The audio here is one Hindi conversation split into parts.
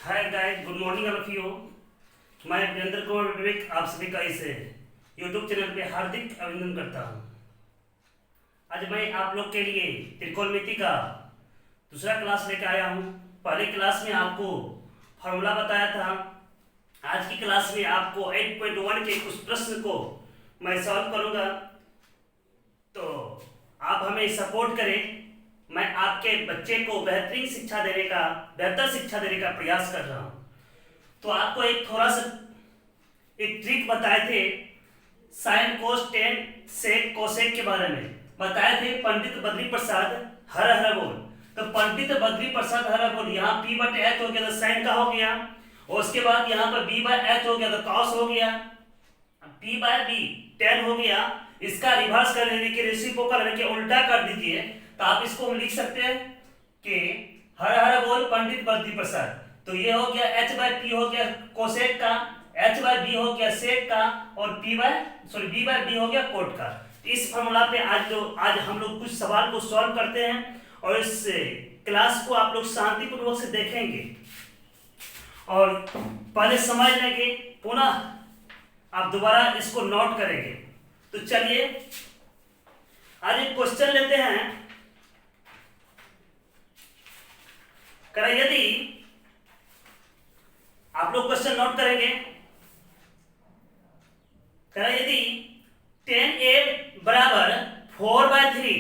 Hi guys, good morning all of you. मैं वीरेंद्र कुमार विवेक आप सभी का इस यूट्यूब चैनल पे हार्दिक अभिनंदन करता हूँ। आज मैं आप लोग के लिए त्रिकोणमिति का दूसरा क्लास लेकर आया हूँ। पहले क्लास में आपको फॉर्मूला बताया था। आज की क्लास में आपको 8.1 के कुछ प्रश्न को मैं सॉल्व करूँगा, तो आप हमें सपोर्ट करें। मैं आपके बच्चे को बेहतर शिक्षा देने का प्रयास कर रहा हूँ। तो आपको एक ट्रिक बताए थे, sine cos tan sec cosec के बारे में बताए थे पंडित बद्री प्रसाद हर हर बोल। तो पंडित बद्री प्रसाद हर हर बोल, यहाँ पी बट एच हो गया तो साइन का हो गया, और उसके बाद यहाँ पर बी बाय एच हो गया तो कॉस हो गया, पी बाय बी टेन हो गया। इसका रिवर्स कर लेने के रेसिप्रोकल लेने के उल्टा कर दीजिए, तो आप इसको लिख सकते हैं कि हर हर बोल पंडित बद्री प्रसाद। तो ये हो गया एच बाय पी हो गया कोसेक का, एच बाय बी हो गया सेक का, और बी बाय बी हो गया कोट का। इस फॉर्मूला पे आज हम लोग कुछ सवाल को सॉल्व करते हैं, और इस क्लास को आप लोग शांतिपूर्वक से देखेंगे और पहले समझ लेंगे, पुनः आप दोबारा इसको नोट करेंगे। तो चलिए आज एक क्वेश्चन लेते हैं। यदि आप लोग क्वेश्चन नोट करेंगे, यदि 10a बराबर 4/3,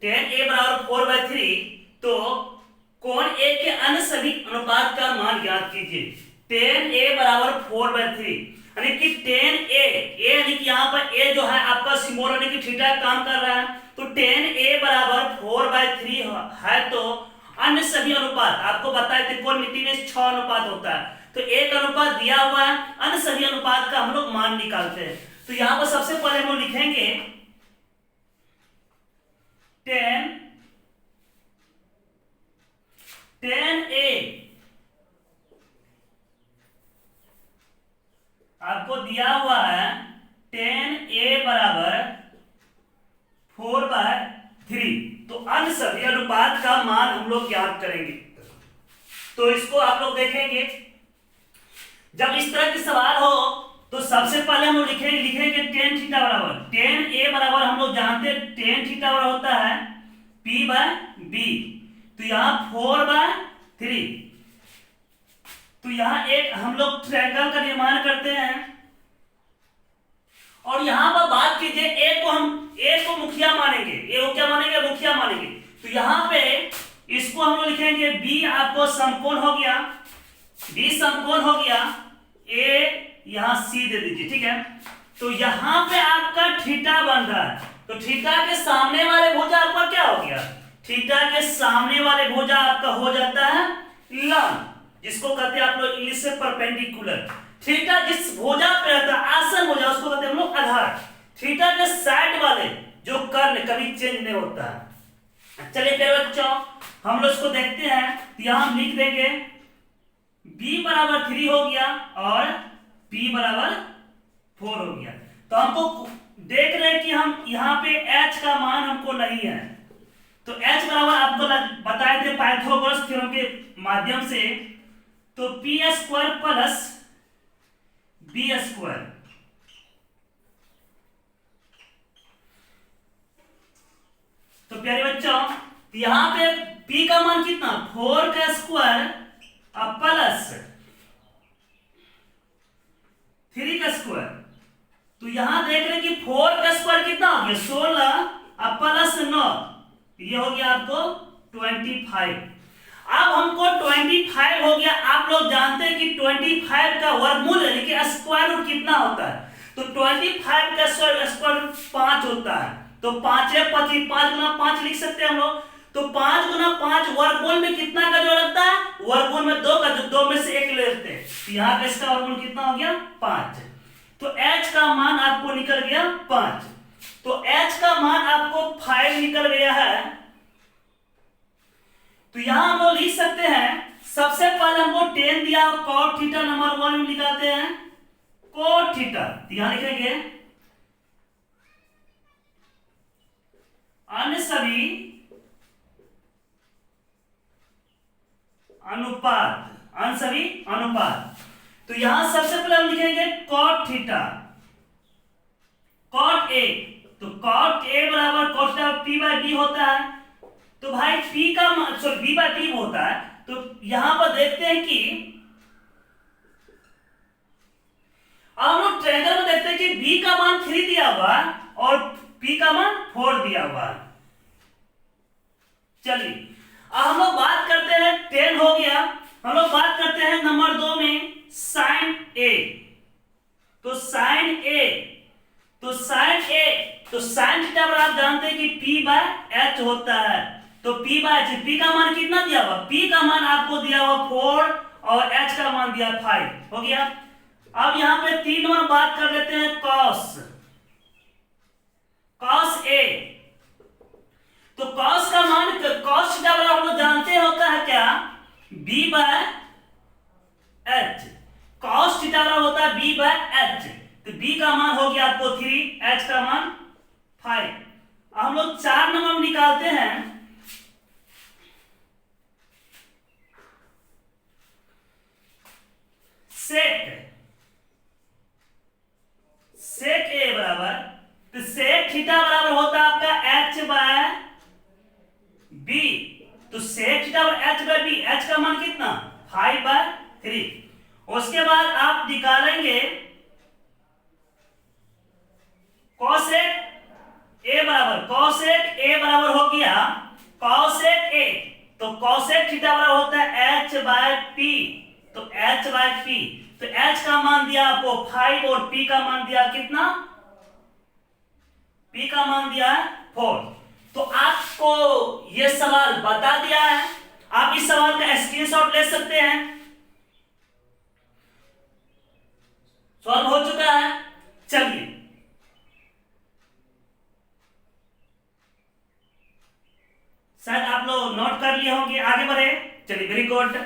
10a बराबर 4/3, तो कोण a के अन्य सभी अनुपात का मान ज्ञात कीजिए। 10a बराबर 4/3 यानी कि 10a यानी कि यहाँ पर a जो है आपका सिंबल यानी कि थीटा काम कर रहा है, तो 10a बराबर 4/3 है। तो अन्य सभी अनुपात आपको बताए त्रिकोणमिति में 6 अनुपात होता है, तो एक अनुपात दिया हुआ है, अन्य सभी अनुपात का हम लोग मान निकालते हैं। तो यहां पर सबसे पहले हम लोग लिखेंगे 10a आपको दिया हुआ है 10a बराबर 4/3, तो अन्य सभी अनुपात का मान हम लोग ज्ञात करेंगे। तो इसको आप लोग देखेंगे, जब इस तरह के सवाल हो तो सबसे पहले हम लोग लिखेंगे टेन थीटा बराबर 10a बराबर हम लोग जानते हैं टेन थीटा बराबर होता है p बाय b, तो यहाँ 4/3। तो यहाँ एक हम लोग ट्रायंगल का निर्माण करते हैं, और यहां पर बात कीजिए ए को मुखिया मानेंगे, ए को क्या मानेंगे? मुखिया मानेंगे। तो यहां पे इसको हम लोग लिखेंगे बी आपको समकोण हो गया, बी समकोण हो गया, ए यहां सी दे दीजिए, ठीक है। तो यहां पे आपका थीटा बन रहा है, तो थीटा के सामने वाले भुजा आपका क्या हो गया? थीटा के सामने वाले भुजा आपका हो जाता है लंब, जिसको कहते हैं आप लोग इंग्लिश से परपेंडिकुलर। थीटा जिस भुजा पे रहता है आसन भुजा, उसको कहते हैं हम लोग आधार। थीटा के साइड वाले जो कर्ण कभी चेंज नहीं होता है। चलिए फिर बच्चों हम लोग इसको देखते हैं, तो यहां हम लिख देंगे b बराबर 3 हो गया और p बराबर 4 हो गया। तो हमको देख रहे हैं कि हम यहाँ पे h का मान हमको नहीं है, तो h बराबर आपको बताए थे पाइथागोरस थ्योरम के माध्यम से, तो p² प्लस b²। तो प्यारे बच्चों यहां पे p का मान कितना? 4 का स्क्वायर अब प्लस 3 का स्क्वायर। तो यहां देख रहे हैं कि 4 का स्क्वायर कितना हो गया? 16 अब प्लस 9, ये हो गया आपको 25। अब हमको 25 हो गया। आप लोग जानते हैं कि 25 का वर्गमूल यानी कि स्क्वायर रूट कितना होता है? तो 25 का स्क्वायर रूट 5 होता है, तो 5 है 25, 5 गुना 5 लिख सकते हैं हम लोग। तो 5 गुना 5 वर्गमूल में कितना का जो लगता है? वर्गमूल में 2 का, जो 2 में से 1 ले लेते हैं, तो यहाँ का इसका वर्गमूल कितना हो गया? 5। तो h का मान आपको निकल गया 5। तो h का मान आपको 5 निकल गया है। तो यहां हम लोग लिख सकते हैं, सबसे पहले हमको 10 दिया, cot थीटा नंबर 1 में निकालते हैं cot थीटा। तो यहां लिखेंगे अन्य सभी अनुपात अनसभी अनुपात। तो यहां सबसे पहले हम लिखेंगे कॉट थीटा, कॉट ए। तो कॉट ए बराबर cot theta P by B होता है। तो भाई पी का मान सॉरी बी बाय पी होता है। तो यहां पर देखते हैं कि अब हम लोग ट्रायंगल में देखते हैं कि बी का मान 3 दिया हुआ है और पी का मान 4 दिया हुआ है। चलिए अब हम लोग बात करते हैं, 10 हो गया। हम लोग बात करते हैं नंबर 2 में साइन ए। तो साइन ए, तो साइन ए, तो साइन थीटा पर आप जानते हैं कि पी बाय एच होता है। तो पी बाय एच, पी का मान कितना दिया हुआ? पी का मान आपको दिया हुआ 4 और एच का मान दिया 5 हो गया। अब यहां पे 3 नंबर बात कर लेते हैं कॉस, कॉस ए। तो कॉस का मान, कॉस थीटा बराबर हम लोग जानते हैं होता है क्या? B by H. Cos theta बराबर होता है बी बाय एच। तो बी का मान हो गया आपको 3, एच का मान 5। हम लोग 4 नंबर में निकालते हैं सेक, सेक ए बराबर, तो सेक थीटा बराबर होता है आपका एच बाय बी। तो सेक थीटा बराबर एच बाय बी, एच का मान कितना? 5/3। उसके बाद आप निकालेंगे कॉसेक ए बराबर, कॉसेक ए बराबर हो गया कॉसेक ए। तो कॉसेक थीटा बराबर होता है एच बाय पी। तो एच बाय पी, तो एच का मान दिया आपको 5 और पी का मान दिया कितना? पी का मान दिया 4। तो आपको यह सवाल बता दिया है। आप इस सवाल का स्क्रीनशॉट ले सकते हैं। सॉल्व हो चुका है। चलिए शायद आप लोग नोट कर लिए होंगे, आगे बढ़े। चलिए वेरी गुड।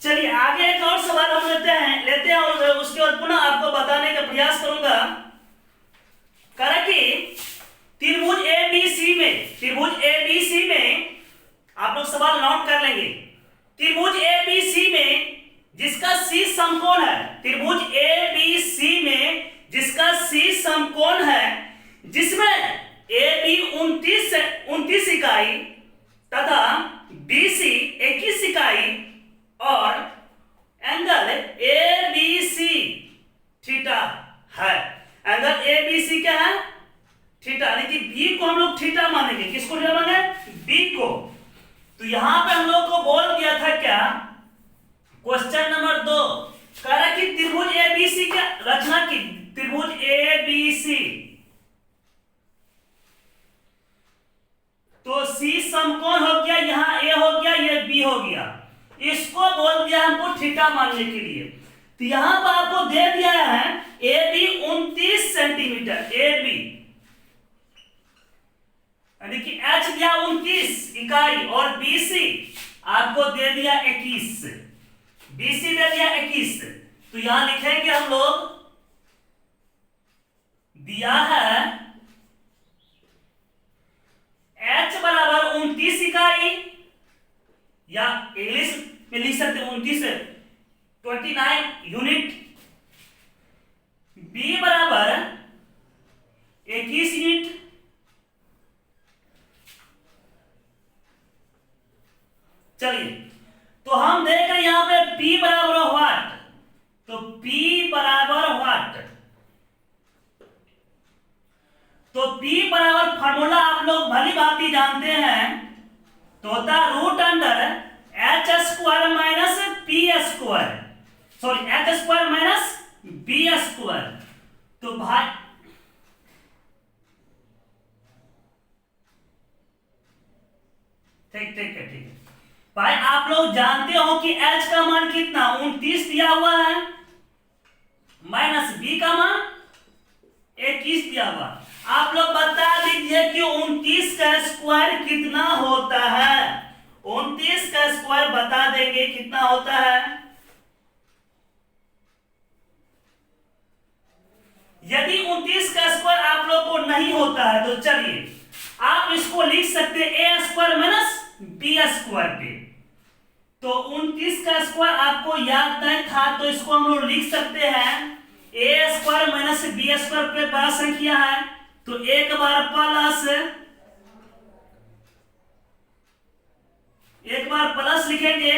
चलिए आगे एक और सवाल हम लेते हैं और उसके बाद पुनः आपको बताने का प्रयास करूंगा। करें कि त्रिभुज एबीसी में, त्रिभुज एबीसी में आप लोग सवाल नोट कर लेंगे। त्रिभुज एबीसी में जिसका सी समकोण है, त्रिभुज एबीसी में जिसका सी समकोण है, जिसमें ए बी 29 इकाई तथा बीसी 21 इकाई और angle A B C theta है। एंगल ए बी सी क्या है? थीटा, यानी कि बी को हम लोग थीटा मानेंगे। किसको थीटा मानेंगे? बी को। तो यहां पे हम लोग को बोल दिया था क्या? क्वेश्चन नंबर 2 कह रहा कि त्रिभुज ए बी सी क्या रचना की, त्रिभुज ए बी सी। तो सी समकोण हो गया, यहां ए हो गया, ये बी हो गया। इसको बोल दिया हमको थीटा मानने के लिए। तो यहां पर आपको दे दिया है A B 29 centimetre, A B यानी कि एच दिया 29 इकाई और बीसी आपको दे दिया 21, बीसी दे दिया 21। तो यहां लिखेंगे हम लोग, दिया है एच बराबर 29 इकाई, या इंग्लिश में लिख सकते हैं 29 यूनिट, बी बराबर 21 यूनिट। चलिए तो हम देख रहे हैं यहां पे P बराबर व्हाट? तो P बराबर व्हाट? तो P बराबर फार्मूला आप लोग भली भांति जानते हैं, तो होता root under H square minus P square, sorry H square minus B square. तो भाई ठीक है भाई, आप लोग जानते हो कि h का मान कितना 29 दिया हुआ है, माइनस b का मान 21 दिया हुआ। आप लोग बता दीजिए कि 29 का स्क्वायर कितना होता है? 29 का स्क्वायर बता देंगे कितना होता है? यदि 29 का स्क्वायर आप लोग को नहीं होता है तो चलिए आप इसको लिख सकते हैं ए स्क्वायर माइनस बी स्क्वायर पे। तो 29 का स्क्वायर आपको याद नहीं था तो इसको हम लोग लिख सकते हैं ए स्क्वायर माइनस बी स्क्वायर पे बड़ा संख्या है तो एक बार प्लस लिखेंगे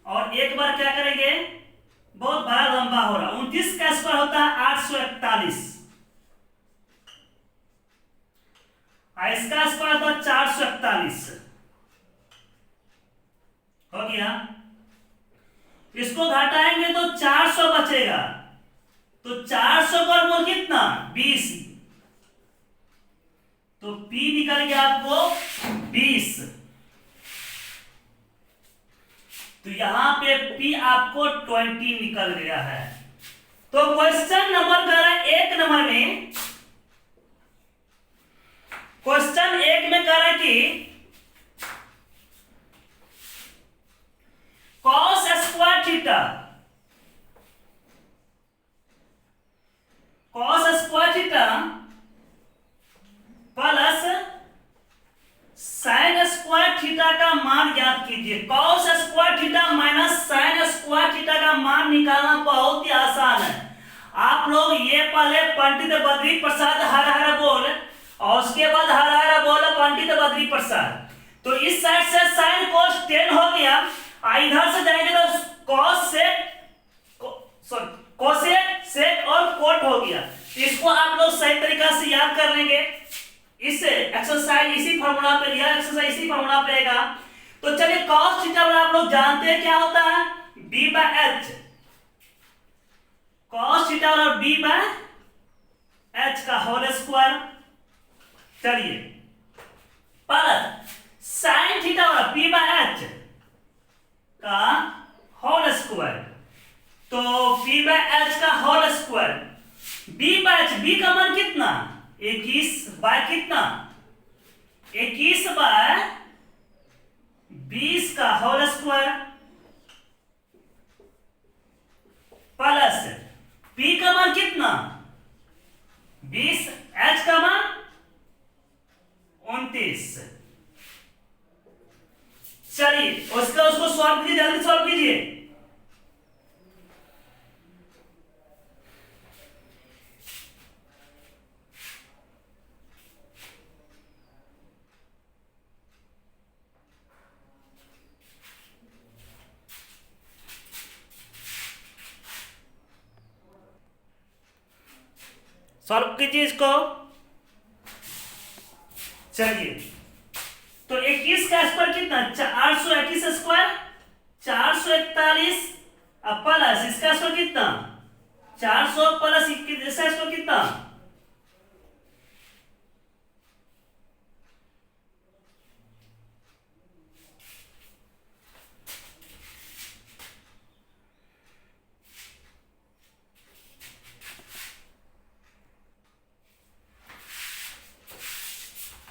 और एक बार क्या करेंगे, बहुत बड़ा लंबा हो रहा, 29 का स्क्वायर होता है 841, इसका स्क्वायर होता है 441 हो गया। इसको घटाएंगे तो 400 बचेगा, तो 400 का वर्गमूल कितना 20, तो P निकल गया आपको 20। तो यहां पे P आपको 20 निकल गया है। तो क्वेश्चन नंबर कह रहा है एक नंबर में, क्वेश्चन एक में कह रहा है कि cos square theta, cos square theta plus sin square theta का मान ज्ञात कीजिए। cos square theta minus sin square theta का मान निकालना बहुत ही आसान है। आप लोग ये पहले पंडित बद्री प्रसाद हर हर बोल और उसके बाद हर हर बोल पंडित बद्री प्रसाद। तो इस साइड से sin cos 10 हो गया, इधर से जाएंगे तो cos sec और cot हो गया। इसको आप लोग सही तरीका से याद कर लेंगे। इससे एक्सरसाइज इसी फार्मूला पे लिया, एक्सरसाइज इसी फार्मूला पे रहेगा। तो चलिए cos थीटा आप लोग जानते हैं क्या होता है b bye h, cos theta और b बाय h का होल स्क्वायर। चलिए प्लस sin थीटा और p बाय h का होल स्क्वायर, तो p बाय h का whole square, b bye h, b का मान कितना 21 बाय कितना 21 बाय 20 का होल स्क्वायर प्लस p का मान कितना 20, h का मान 29। चलिए उसको सॉल्व कीजिए, जल्दी सॉल्व कीजिए। सॉल्व कीजिए इसको। चलिए तो 21 का स्क्वायर कितना 821 स्क्वायर 441 प्लस इसका स्क्वायर कितना 400 प्लस इसका स्क्वायर कितना,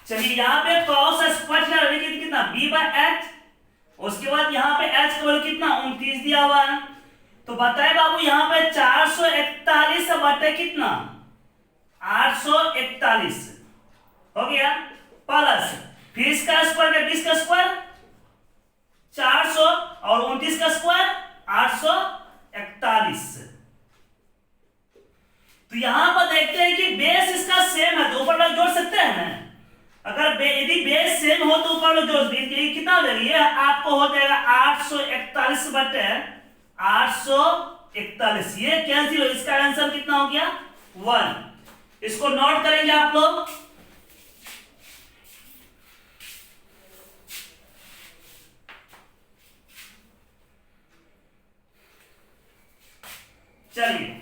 चलिए यहाँ पे cos स्क्वायर कितना b बाय h, उसके बाद यहाँ पे h का वैल्यू कितना 29 दिया हुआ है। तो बताए बाबू यहाँ पे 441 बटे कितना 841 हो गया प्लस फिर इसका स्क्वायर 20 का स्क्वायर 400 और 29 का स्क्वायर 841। तो यहां पर देखते हैं कि बेस इसका सेम है तो ऊपर वाला जोड़ सकते हैं ना। अगर यदि बेस सेम हो तो ऊपर वाला जोड़ दीजिए, कितना हो जाएगा ये आपको हो जाएगा 841 बटे 841, ये कैंसिल हो, इसका आंसर कितना हो गया 1। इसको नोट करेंगे आप लोग। चलिए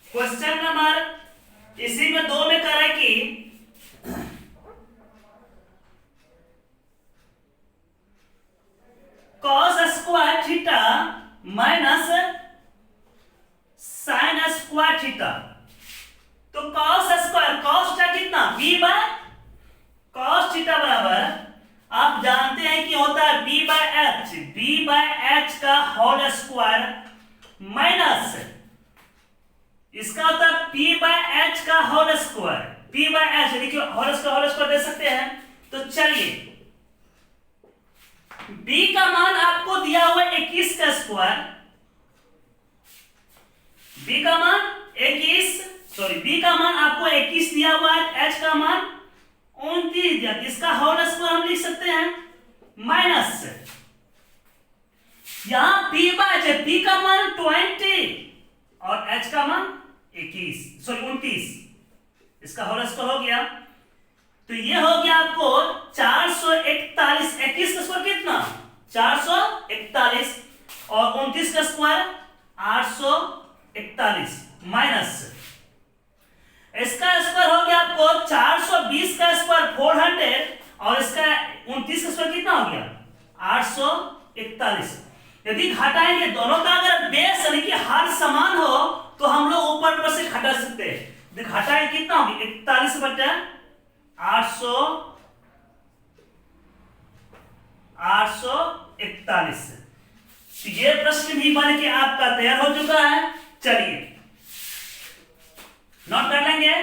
क्वेश्चन नंबर इसी में 2 में कह रहा है कि cos square theta minus sin square theta. तो cos स्क्वायर cos थीटा कितना b बाय cos थीटा बराबर आप जानते हैं कि होता है b बाय h, b का होल स्क्वायर माइनस इसका होता है पी बाय एच का whole square. P by H देखिए होल स्क्वायर दे सकते हैं। तो चलिए b का मान आपको दिया हुआ है 21 का स्क्वायर, b का मान 21 b का मान आपको 21 दिया हुआ है, h का मान 29 दिया, इसका होल स्क्वायर हम लिख सकते हैं माइनस यहां p का मान 20 और h का मान 29, इसका होल स्क्वायर हो गया। तो ये हो गया आपको 441, 21 का स्क्वायर कितना 441 और 29 का स्क्वायर 841 माइनस इसका स्क्वायर हो गया आपको 420 का स्क्वायर 400 और इसका 29 का स्क्वायर कितना हो गया 841। यदि घटाएंगे दोनों का अगर बेस यानी कि हर समान हो तो हम लोग ऊपर से घटा सकते हैं। घटाएंगे कितना होगी 41 बटा 841। ये प्रश्न भी बन के आपका तैयार हो चुका है। चलिए नोट कर लेंगे।